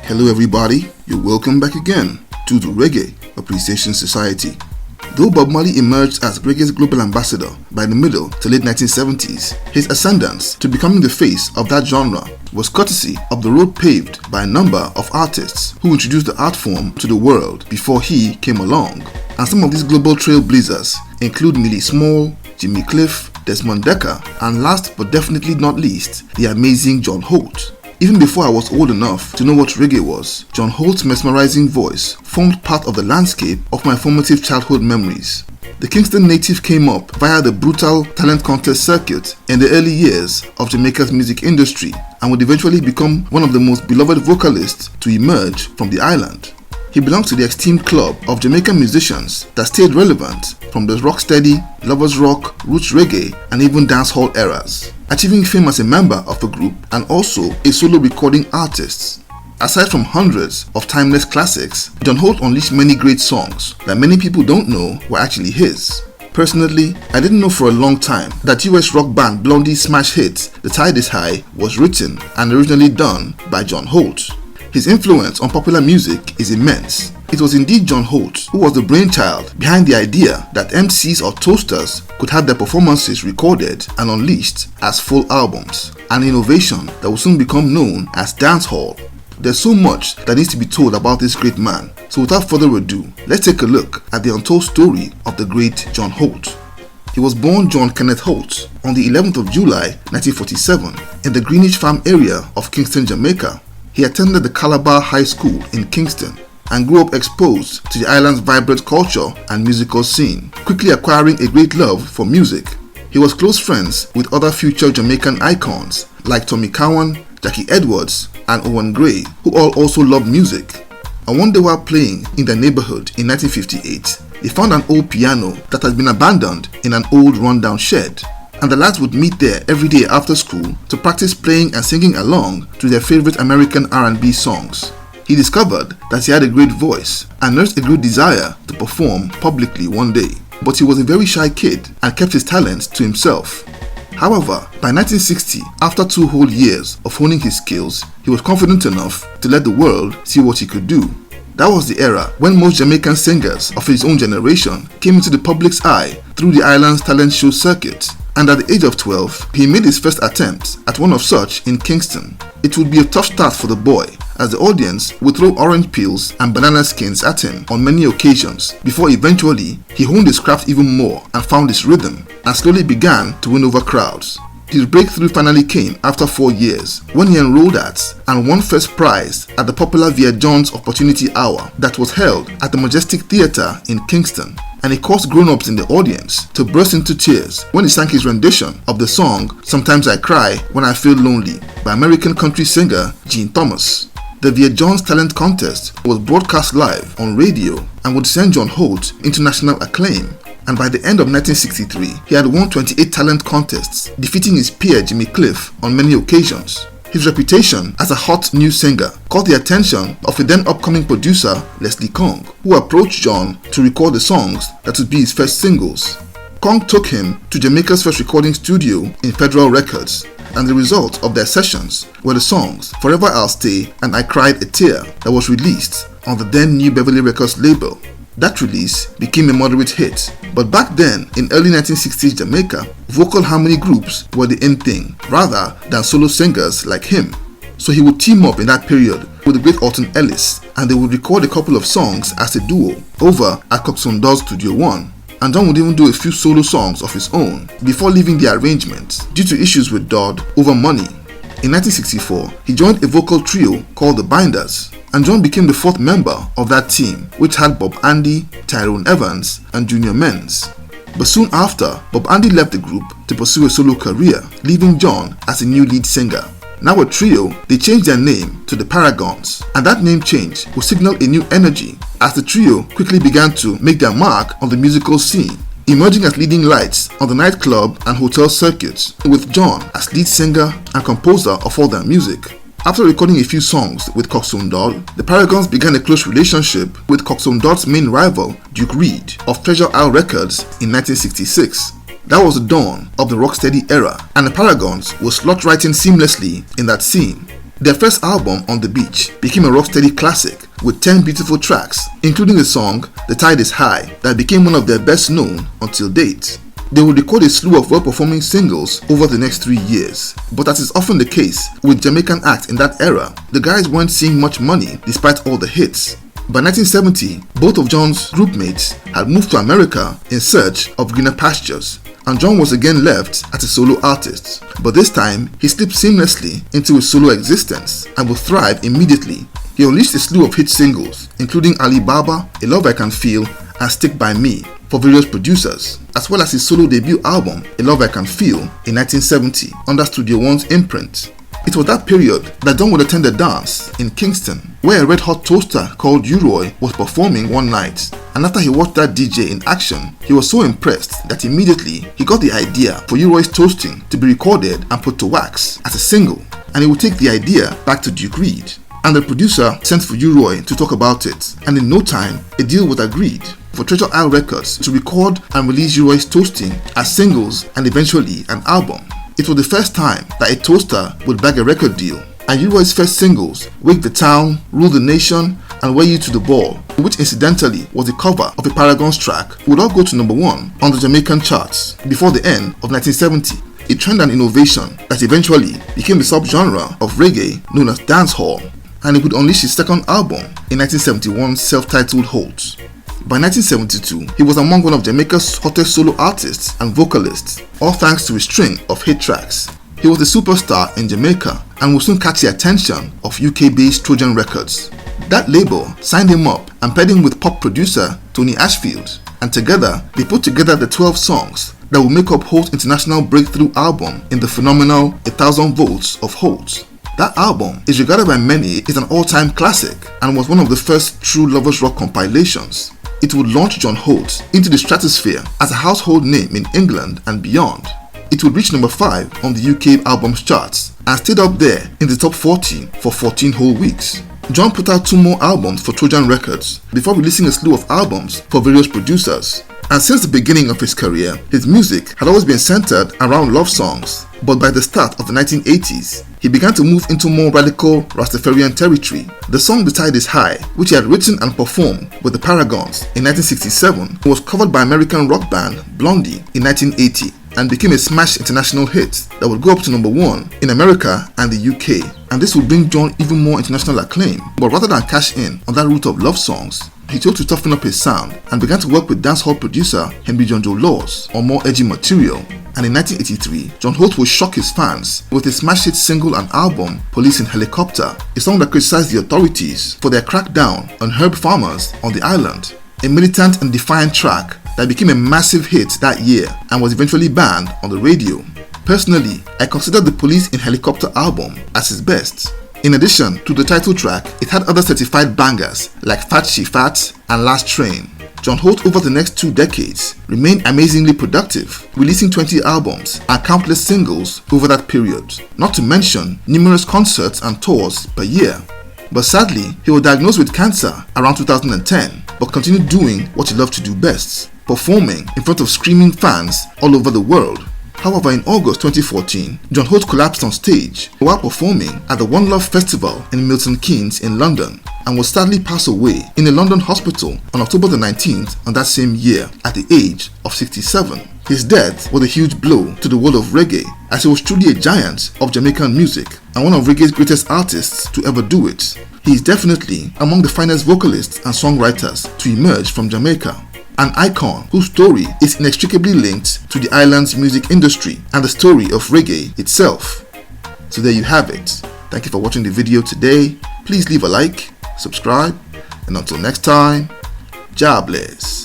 Hello everybody, you're welcome back again to the Reggae Appreciation Society. Though Bob Marley emerged as reggae's global ambassador by the middle to late 1970s, his ascendance to becoming the face of that genre was courtesy of the road paved by a number of artists who introduced the art form to the world before he came along. And some of these global trailblazers include Millie Small, Jimmy Cliff, Desmond Dekker, and last but definitely not least, the amazing John Holt. Even before I was old enough to know what reggae was, John Holt's mesmerizing voice formed part of the landscape of my formative childhood memories. The Kingston native came up via the brutal talent contest circuit in the early years of Jamaica's music industry and would eventually become one of the most beloved vocalists to emerge from the island. He belongs to the esteemed club of Jamaican musicians that stayed relevant from the Rocksteady, Lovers Rock, Roots Reggae, and even Dancehall eras, achieving fame as a member of the group and also a solo recording artist. Aside from hundreds of timeless classics, John Holt unleashed many great songs that many people don't know were actually his. Personally, I didn't know for a long time that US rock band Blondie's smash hit The Tide Is High was written and originally done by John Holt. His influence on popular music is immense. It was indeed John Holt who was the brainchild behind the idea that MCs or toasters could have their performances recorded and unleashed as full albums, an innovation that will soon become known as Dancehall. There's so much that needs to be told about this great man, so without further ado, let's take a look at the untold story of the great John Holt. He was born John Kenneth Holt on the 11th of July 1947 in the Greenwich Farm area of Kingston, Jamaica. He attended the Calabar High School in Kingston and grew up exposed to the island's vibrant culture and musical scene, quickly acquiring a great love for music. He was close friends with other future Jamaican icons like Tommy Cowan, Jackie Edwards, and Owen Gray, who all also loved music. And one day while playing in their neighborhood in 1958, they found an old piano that had been abandoned in an old rundown shed. And the lads would meet there every day after school to practice playing and singing along to their favorite American R&B songs. He discovered that he had a great voice and nursed a great desire to perform publicly one day, but he was a very shy kid and kept his talents to himself. However, by 1960, after 2 whole years of honing his skills, he was confident enough to let the world see what he could do. That was the era when most Jamaican singers of his own generation came into the public's eye through the island's talent show circuit. And at the age of 12, he made his first attempt at one of such in Kingston. It would be a tough start for the boy, as the audience would throw orange peels and banana skins at him on many occasions, before eventually he honed his craft even more and found his rhythm, and slowly began to win over crowds. His breakthrough finally came after 4 years, when he enrolled at and won first prize at the popular Via John's Opportunity Hour that was held at the Majestic Theatre in Kingston. And he caused grown-ups in the audience to burst into tears when he sang his rendition of the song Sometimes I Cry When I Feel Lonely by American country singer Gene Thomas. The Via John's Talent Contest was broadcast live on radio and would send John Holt into national acclaim. And by the end of 1963, he had won 28 talent contests, defeating his peer Jimmy Cliff on many occasions. His reputation as a hot new singer caught the attention of a then upcoming producer Leslie Kong, who approached John to record the songs that would be his first singles. Kong took him to Jamaica's first recording studio in Federal Records, and the result of their sessions were the songs Forever I'll Stay and I Cried a Tear that was released on the then new Beverly Records label. That release became a moderate hit, but back then in early 1960s Jamaica, vocal harmony groups were the in thing rather than solo singers like him. So he would team up in that period with the great Alton Ellis, and they would record a couple of songs as a duo over at Coxsone Dodd's Studio One. And John would even do a few solo songs of his own before leaving the arrangement due to issues with Dodd over money. In 1964, he joined a vocal trio called the Binders, and John became the 4th member of that team, which had Bob Andy, Tyrone Evans, and Junior Menz. But soon after, Bob Andy left the group to pursue a solo career, leaving John as a new lead singer. Now a trio, they changed their name to the Paragons, and that name change would signal a new energy as the trio quickly began to make their mark on the musical scene, emerging as leading lights on the nightclub and hotel circuits, with John as lead singer and composer of all their music. After recording a few songs with Coxsone Dodd, the Paragons began a close relationship with Coxsone Dodd's main rival, Duke Reid, of Treasure Isle Records in 1966. That was the dawn of the Rocksteady era, and the Paragons would slot right in seamlessly in that scene. Their first album, On the Beach, became a Rocksteady classic with 10 beautiful tracks, including the song The Tide is High that became one of their best known until date. They would record a slew of well-performing singles over the next 3 years, but as is often the case with Jamaican acts in that era, the guys weren't seeing much money despite all the hits. By 1970, both of John's groupmates had moved to America in search of greener pastures, and John was again left as a solo artist. But this time, he slipped seamlessly into his solo existence and would thrive immediately. He released a slew of hit singles, including Alibaba, A Love I Can Feel, and Stick By Me for various producers, as well as his solo debut album, A Love I Can Feel, in 1970 under Studio One's imprint. It was that period that John would attend a dance in Kingston, where a red-hot toaster called Uroy was performing one night, and after he watched that DJ in action, he was so impressed that immediately he got the idea for Uroy's toasting to be recorded and put to wax as a single, and he would take the idea back to Duke Reid. And the producer sent for Uroy to talk about it, and in no time, a deal was agreed for Treasure Isle Records to record and release Uroy's toasting as singles and eventually an album. It was the first time that a toaster would bag a record deal, and Uroy's first singles, Wake the Town, Rule the Nation, and Wear You to the Ball, which incidentally was the cover of a Paragons track, would all go to number 1 on the Jamaican charts before the end of 1970, a trend and innovation that eventually became the subgenre of reggae known as dancehall, and he would unleash his second album in 1971's self-titled Holt. By 1972, he was among one of Jamaica's hottest solo artists and vocalists, all thanks to a string of hit tracks. He was a superstar in Jamaica and would soon catch the attention of UK-based Trojan Records. That label signed him up and paired him with pop producer Tony Ashfield, and together they put together the 12 songs that would make up Holt's international breakthrough album in the phenomenal 1000 Volts of Holt. That album is regarded by many as an all-time classic and was one of the first true lovers rock compilations. It would launch John Holt into the stratosphere as a household name in England and beyond. It would reach number 5 on the UK albums charts and stayed up there in the top 40 for 14 whole weeks. John put out 2 more albums for Trojan Records before releasing a slew of albums for various producers. And since the beginning of his career, his music had always been centered around love songs. But by the start of the 1980s, he began to move into more radical Rastafarian territory. The song The Tide is High, which he had written and performed with the Paragons in 1967, was covered by American rock band Blondie in 1980 and became a smash international hit that would go up to number 1 in America and the UK. And this would bring John even more international acclaim. But rather than cash in on that route of love songs, he chose to toughen up his sound and began to work with dancehall producer Henry John Joe Laws on more edgy material. And in 1983, John Holt would shock his fans with his smash hit single and album Police in Helicopter, a song that criticized the authorities for their crackdown on herb farmers on the island. A militant and defiant track that became a massive hit that year and was eventually banned on the radio. Personally, I consider the Police in Helicopter album as his best. In addition to the title track, it had other certified bangers like Fat She Fat and Last Train. John Holt over the next 2 decades remained amazingly productive, releasing 20 albums and countless singles over that period, not to mention numerous concerts and tours per year. But sadly, he was diagnosed with cancer around 2010, but continued doing what he loved to do best, performing in front of screaming fans all over the world. However, in August 2014, John Holt collapsed on stage while performing at the One Love Festival in Milton Keynes in London and would sadly pass away in a London hospital on October the 19th on that same year at the age of 67. His death was a huge blow to the world of reggae, as he was truly a giant of Jamaican music and one of reggae's greatest artists to ever do it. He is definitely among the finest vocalists and songwriters to emerge from Jamaica. An icon whose story is inextricably linked to the island's music industry and the story of reggae itself. So there you have it. Thank you for watching the video today. Please leave a like, subscribe, and until next time, Jah bless.